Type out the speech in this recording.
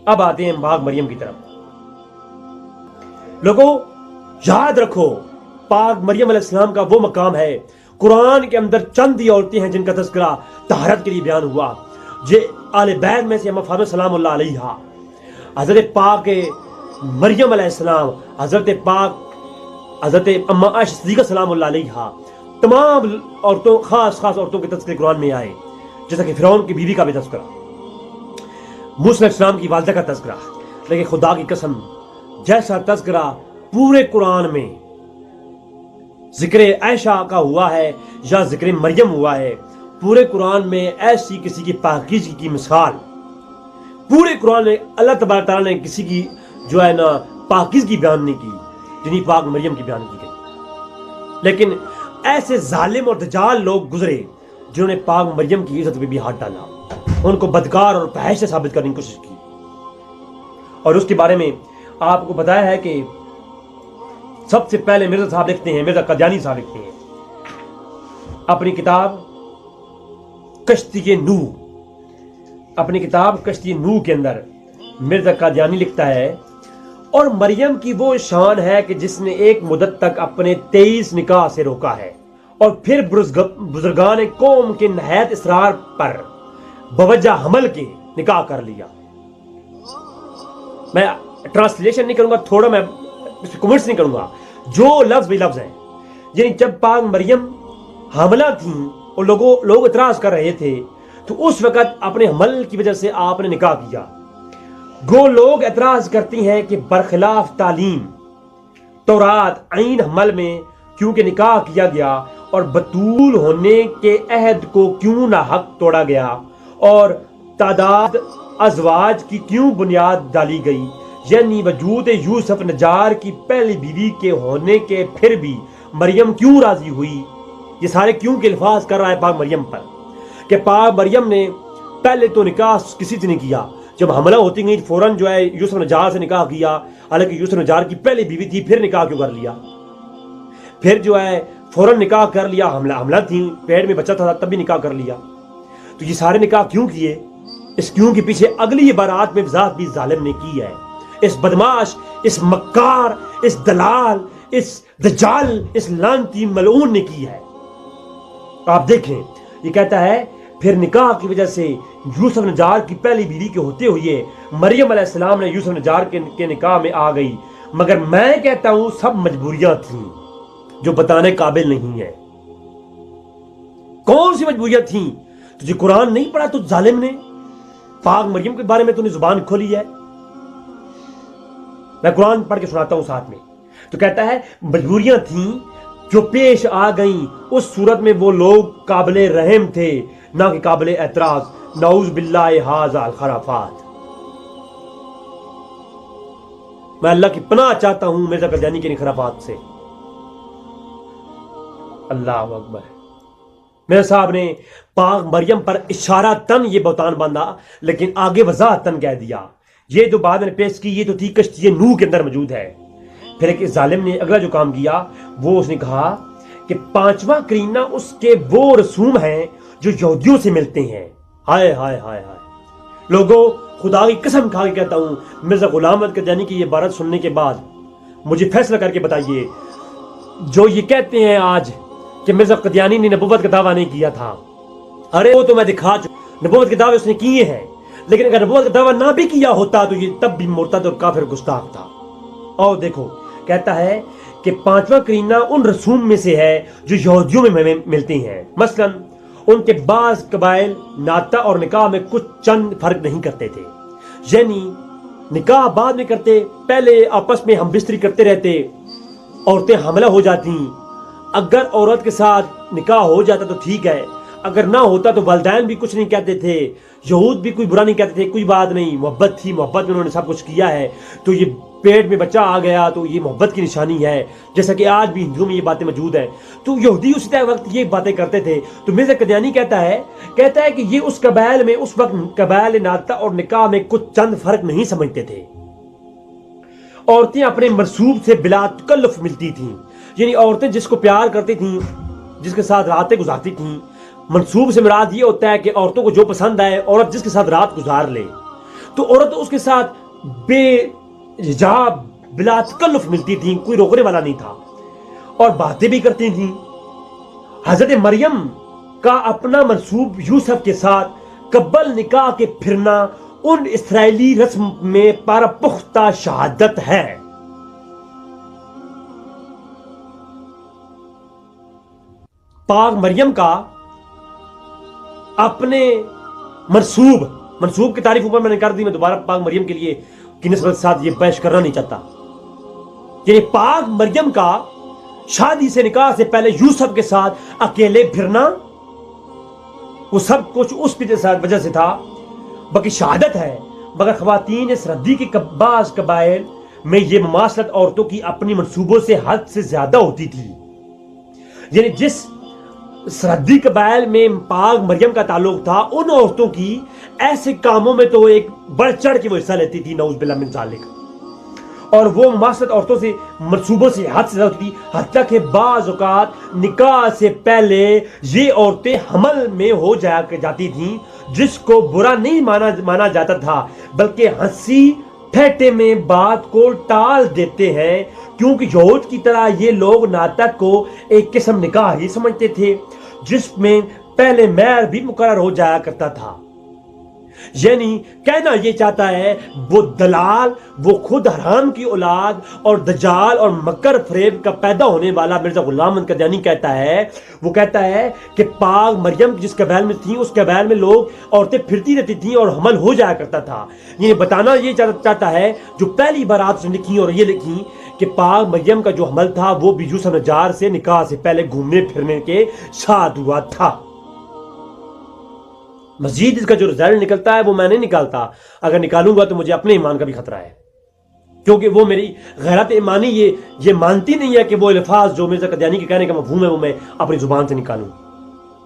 अब आते हैं पाक मरियम की तरफ। लोगों, याद रखो, पाक मरियम अलैहिस्सलाम का वो मकाम है, कुरान के अंदर चंद ही औरतें हैं जिनका तज़किरा तहरत के लिए बयान हुआ। जे आले बैत में से अम्मा फातिमा सलामुल्लाह अलैहा, हज़रत पाक मरियम अलैहिस्सलाम, हज़रत अम्मा आयशा सिद्दीक़ा सलामुल्लाह अलैहा, तमाम औरतों, खास औरतों के तज़किरे कुरान में आए, जैसा कि फ़िरौन की बीवी का भी तज़किरा, मूसा अलैहिस्सलाम की वालिदा का तज़किरा। लेकिन खुदा की कसम, जैसा तज़किरा पूरे कुरान में जिक्र आयशा का हुआ है या जिक्र मरियम हुआ है, पूरे कुरान में ऐसी किसी की पाकीज़गी की मिसाल पूरे कुरान में अल्लाह तबारक तआला ने किसी की जो है ना पाकीज़गी बयान नहीं की जितनी पाक मरियम की बयान की गई। लेकिन ऐसे जालिम और दजाल लोग गुजरे जिन्होंने पाक मरियम की इज्जत पे भी हाथ डाला, उनको बदकार और फहश से साबित करने की कोशिश की। और उसके बारे में आपको बताया है कि सबसे पहले मिर्जा साहब लिखते हैं, मिर्जा कादियानी साहब लिखते हैं अपनी किताब कश्ती नूह के अंदर, मिर्जा कादियानी लिखता है, और मरियम की वो शान है कि जिसने एक मुद्दत तक अपने 23 निकाह से रोका है और फिर बुजुर्गान कौम के नहायत इसरार पर बवजह हमल के निकाह कर लिया। मैं ट्रांसलेशन नहीं करूंगा, थोड़ा मैं कमेंट्स नहीं करूंगा, जो लफ्ज भी लफ्ज है। यानी जब पाक मरियम हमला थी और लोग इतराज कर रहे थे, तो उस वक्त अपने हमल की वजह से आपने निकाह किया। गो लोग एतराज करती हैं कि बरखिलाफ तालीम तौरात आइन हमल में क्योंकि निकाह किया गया और बतूल होने के अहद को क्यों ना हक तोड़ा गया और तादाद अजवाज की क्यों बुनियाद डाली गई, यानी वजूद यूसुफ नजार की पहली बीवी के होने के फिर भी मरियम क्यों राजी हुई। ये सारे क्यों के अल्फाज कर रहा है पाक मरियम पर कि पाक मरियम ने पहले तो निकाह किसी से नहीं किया, जब हमला होती गई फौरन जो है यूसुफ नजार से निकाह किया, हालांकि यूसुफ नजार की पहली बीवी थी, फिर निकाह क्यों कर लिया, फिर जो है फौरन निकाह कर लिया, हमला थी, पेट में बच्चा था तब भी निकाह कर लिया। तो ये सारे निकाह क्यों किए? इस क्यों के पीछे अगली इबारत में वजाहत भी जालिम ने की है। इस बदमाश, इस मक्कार, इस दलाल, इस दजाल, इस लानती मलऊन ने की है। आप देखें, ये कहता है फिर निकाह की वजह से यूसुफ नजार की पहली बीवी के होते हुए मरियम अलैहिस्सलाम ने यूसुफ नजार के निकाह में आ गई, मगर मैं कहता हूं सब मजबूरियां थीं जो बताने काबिल नहीं है। कौन सी मजबूरियां थीं? तुझे कुरान नहीं पढ़ा तो जालिम ने? पाक मरियम के बारे में तूने जुबान खोली है। मैं कुरान पढ़ के सुनाता हूं साथ में। तो कहता है मजबूरियां थीं जो पेश आ गईं, उस सूरत में वो लोग काबिले रहम थे ना कि काबिले एतराज। नाउज बिल्लाहि हाज़ा खराफात। मैं अल्लाह की पनाह चाहता हूं मिर्जा कादियानी के खराफात से। अल्लाह अकबर। मेरे साहब ने पाक मरियम पर इशारा तन ये बहतान बांधा, लेकिन आगे वजाहतन कह दिया। ये जो बात मैंने पेश की ये तो थी कश्ती नूह के अंदर मौजूद है। फिर एक जालिम ने अगला जो काम किया वो उसने कहा कि 5वां करीना उसके वो रसूम हैं जो यहूदियों से मिलते हैं। हाय हाय हाय हाय लोगों, खुदा की कसम खा के कहता हूं, मिर्जा गुलाम अहमद कादियानी की ये बात सुनने के बाद मुझे फैसला करके बताइए, जो ये कहते हैं आज कि मिर्जा कादियानी ने नबूवत का दावा नहीं किया था, अरे वो तो मैं दिखा चुका, नबूवत के दावे उसने किए हैं, लेकिन अगर नबूवत का दावा ना भी किया होता तो ये तब भी मुर्तद और काफिर गुस्ताख था। और देखो, कहता है कि 5वां करीना उन रसूम में से है जो यहूदियों में मिलते हैं। मसलन उनके बाज कबाइल नाता और निकाह में कुछ चंद फर्क नहीं करते थे, यानी निकाह बाद में करते, पहले आपस में हम बिस्तरी करते रहते, औरतें हमला हो जाती, अगर औरत के साथ निकाह हो जाता तो ठीक है, अगर ना होता तो वालिदैन भी कुछ नहीं कहते थे, यहूद भी कोई बुरा नहीं कहते थे, कोई बात नहीं, मोहब्बत थी, मोहब्बत में उन्होंने सब कुछ किया है, तो ये पेट में बच्चा आ गया तो ये मोहब्बत की निशानी है, जैसा कि आज भी हिंदुओं में ये बातें मौजूद हैं। तो यहूदी उसी वक्त ये बातें करते थे। तो मिर्जा कादियानी कहता है कि ये उस कबाइल में उस वक्त कबाइल नाता और निकाह में कुछ चंद फर्क नहीं समझते थे। औरतें अपने मरसूब से बिला तकल्लुफ मिलती थीं, यानी औरतें जिसको प्यार करती थीं, जिसके साथ रातें गुजारती थीं, मंसूब से मुराद ये होता है कि औरतों को जो पसंद आए औरत जिसके साथ रात गुजार ले, تو عورت اس کے ساتھ بے حجاب بلا تکلف ملتی تھیں، کوئی روکنے والا نہیں تھا، اور باتیں بھی کرتی تھیں۔ حضرت مریم کا اپنا منسوب یوسف کے ساتھ قبل نکاح کے پھرنا ان اسرائیلی رسم میں پارا پختہ شہادت ہے۔ پاک مریم کا اپنے منسوب کی تعریف اوپر میں نے کر دی، میں دوبارہ پاک مریم کے لیے کی نسبت کے ساتھ یہ پیش کرنا نہیں چاہتا۔ یعنی پاک مریم کا شادی سے نکاح سے پہلے یوسف کے ساتھ اکیلے پھرنا، وہ سب کچھ اس کی وجہ سے تھا، باقی شہادت ہے۔ مگر خواتین سرحدی کے بعض قبائل میں یہ مماثلت عورتوں کی اپنی منصوبوں سے حد سے زیادہ ہوتی تھی۔ یعنی جس سرحدی قبائل میں پاک مریم کا تعلق تھا، ان عورتوں کی ایسے کاموں میں تو ایک بڑھ چڑھ کے وہ حصہ لیتی تھی، نعوذ باللہ من ذالک، اور وہ مماثلت عورتوں سے منصوبوں سے حد سے زیادہ ہوتی تھی، حتیٰ کہ بعض اوقات نکاح سے پہلے یہ عورتیں حمل میں ہو جاتی تھیں، جس کو برا نہیں مانا جاتا تھا، بلکہ ہنسی پھیٹے میں بات کو ٹال دیتے ہیں، کیونکہ یہود کی طرح یہ لوگ ناطق کو ایک قسم نکاح ہی سمجھتے تھے جس میں پہلے مہر بھی مقرر ہو جایا کرتا تھا۔ یعنی کہنا یہ چاہتا ہے وہ دلال، وہ خود حرام کی اولاد اور دجال اور مکر فریب کا پیدا ہونے والا مرزا غلام احمد قادیانی کہتا ہے، وہ کہتا ہے کہ پاک مریم جس قبائل میں تھیں، اس قبائل میں لوگ عورتیں پھرتی رہتی تھیں اور حمل ہو جایا کرتا تھا۔ یہ بتانا یہ چاہتا ہے جو پہلی بار آپ سے لکھی اور یہ لکھی کہ پاک مریم کا جو حمل تھا وہ بھی یوسف نجار سے نکاح سے پہلے گھومنے پھرنے کے ساتھ ہوا تھا۔ مزید اس کا جو رزلٹ نکلتا ہے وہ میں نہیں نکالتا، اگر نکالوں گا تو مجھے اپنے ایمان کا بھی خطرہ ہے، کیونکہ وہ میری غیرت ایمانی یہ مانتی نہیں ہے کہ وہ الفاظ جو مرزا قادیانی کے کہنے کا مفہوم ہے وہ میں اپنی زبان سے نکالوں۔